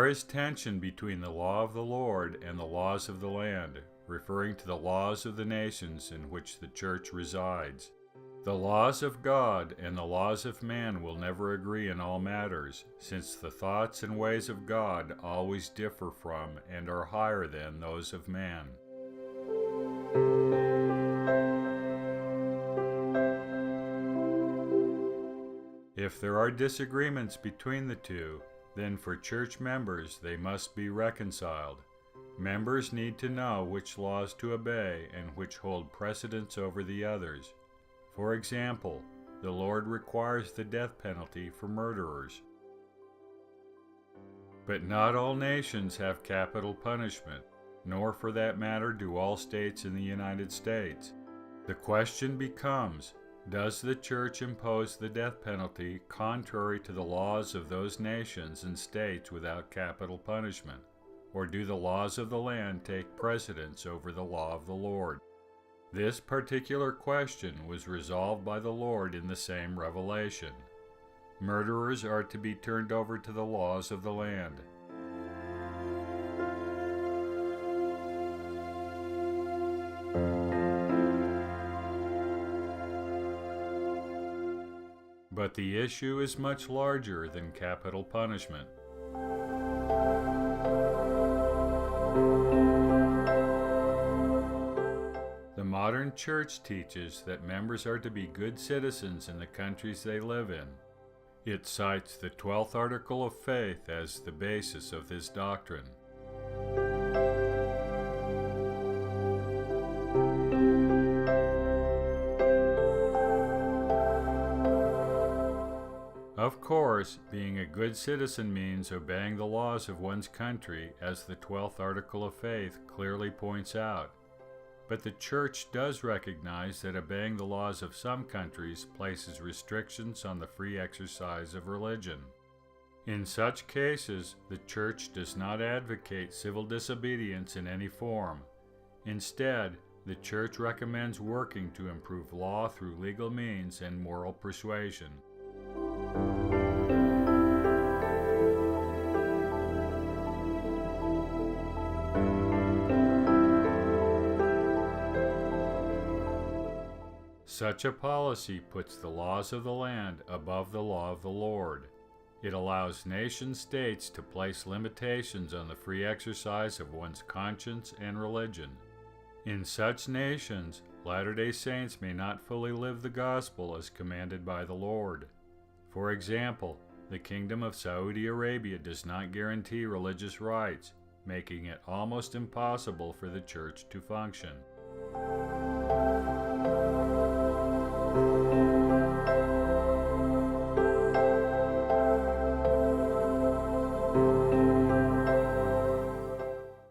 is tension between the law of the Lord and the laws of the land, referring to the laws of the nations in which the church resides. The laws of God and the laws of man will never agree in all matters, since the thoughts and ways of God always differ from and are higher than those of man. If there are disagreements between the two, then for church members they must be reconciled. Members need to know which laws to obey and which hold precedence over the others. For example, the Lord requires the death penalty for murderers. But not all nations have capital punishment, nor for that matter do all states in the United States. The question becomes, does the church impose the death penalty contrary to the laws of those nations and states without capital punishment, or do the laws of the land take precedence over the law of the Lord? This particular question was resolved by the Lord in the same revelation. Murderers are to be turned over to the laws of the land. But the issue is much larger than capital punishment. The modern church teaches that members are to be good citizens in the countries they live in. It cites the 12th article of faith as the basis of this doctrine. Of course, being a good citizen means obeying the laws of one's country, as the 12th article of faith clearly points out. But the Church does recognize that obeying the laws of some countries places restrictions on the free exercise of religion. In such cases, the Church does not advocate civil disobedience in any form. Instead, the Church recommends working to improve law through legal means and moral persuasion. Such a policy puts the laws of the land above the law of the Lord. It allows nation-states to place limitations on the free exercise of one's conscience and religion. In such nations, Latter-day Saints may not fully live the gospel as commanded by the Lord. For example, the Kingdom of Saudi Arabia does not guarantee religious rights, making it almost impossible for the church to function.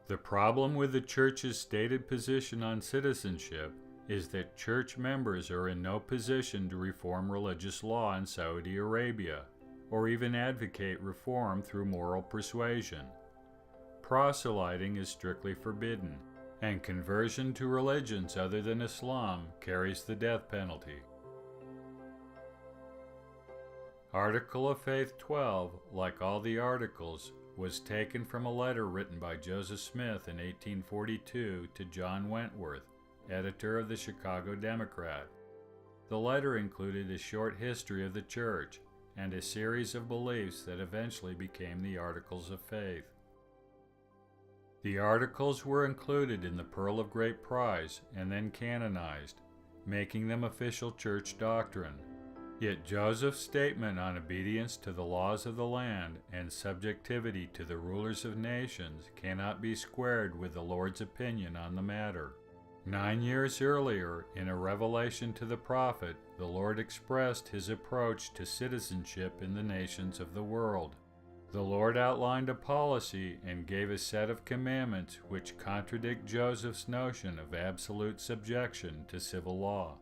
The problem with the Church's stated position on citizenship is that church members are in no position to reform religious law in Saudi Arabia, or even advocate reform through moral persuasion. Proselyting is strictly forbidden, and conversion to religions other than Islam carries the death penalty. Article of Faith 12, like all the articles, was taken from a letter written by Joseph Smith in 1842 to John Wentworth, editor of the Chicago Democrat. The letter included a short history of the Church and a series of beliefs that eventually became the Articles of Faith. The articles were included in the Pearl of Great Price and then canonized, making them official church doctrine. Yet Joseph's statement on obedience to the laws of the land and subjectivity to the rulers of nations cannot be squared with the Lord's opinion on the matter. 9 years earlier, in a revelation to the prophet, the Lord expressed his approach to citizenship in the nations of the world. The Lord outlined a policy and gave a set of commandments which contradict Joseph's notion of absolute subjection to civil law.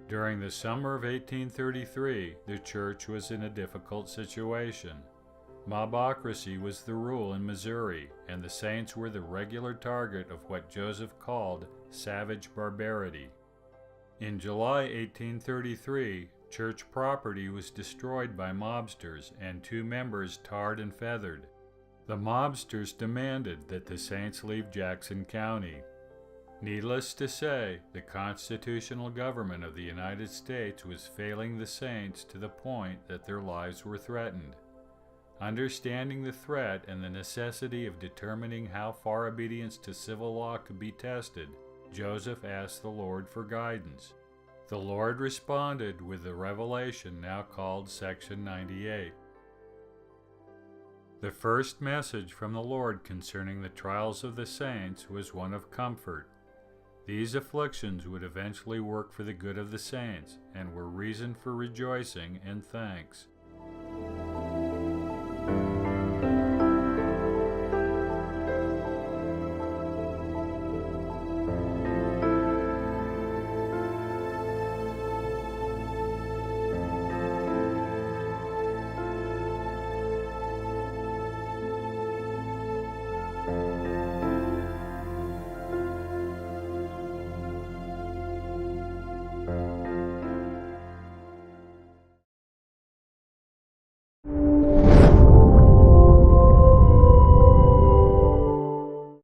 During the summer of 1833, the church was in a difficult situation. Mobocracy was the rule in Missouri, and the saints were the regular target of what Joseph called savage barbarity. In July 1833, Church property was destroyed by mobsters and 2 members tarred and feathered. The mobsters demanded that the saints leave Jackson County. Needless to say, the constitutional government of the United States was failing the saints to the point that their lives were threatened. Understanding the threat and the necessity of determining how far obedience to civil law could be tested, Joseph asked the Lord for guidance. The Lord responded with the revelation now called Section 98. The first message from the Lord concerning the trials of the saints was one of comfort. These afflictions would eventually work for the good of the saints and were reason for rejoicing and thanks.